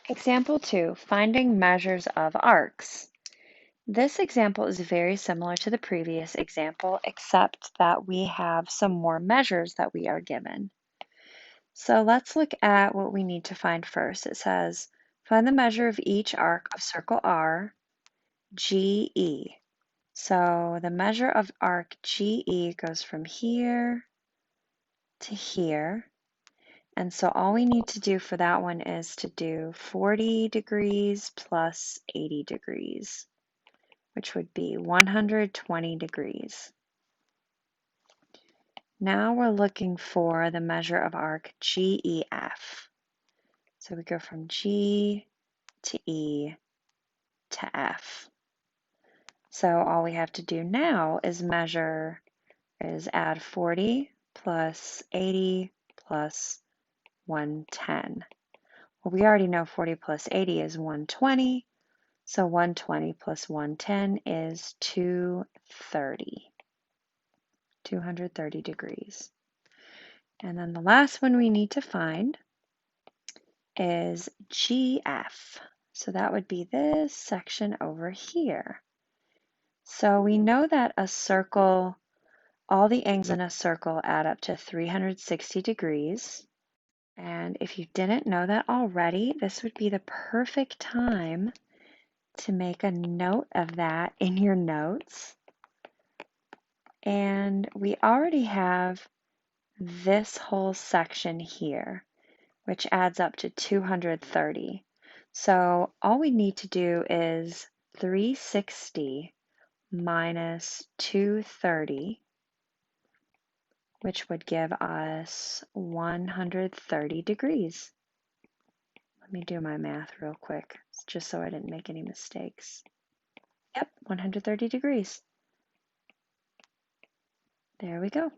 Example 2, finding measures of arcs. This example is very similar to the previous example, except that we have some more measures that we are given. So let's look at what we need to find first. It says, find the measure of each arc of circle R, GE. So the measure of arc GE goes from here to here. And so all we need to do for that one is to do 40 degrees plus 80 degrees, which would be 120 degrees. Now we're looking for the measure of arc GEF. So we go from G to E to F. So all we have to do now is add 40 plus 80 plus 110. Well, we already know 40 plus 80 is 120, so 120 plus 110 is 230 degrees. And then the last one we need to find is GF. So that would be this section over here. So we know that a circle, all the angles in a circle add up to 360 degrees. And if you didn't know that already, this would be the perfect time to make a note of that in your notes. And we already have this whole section here, which adds up to 230. So all we need to do is 360 minus 230, which would give us 130 degrees. Let me do my math real quick, just so I didn't make any mistakes. Yep, 130 degrees. There we go.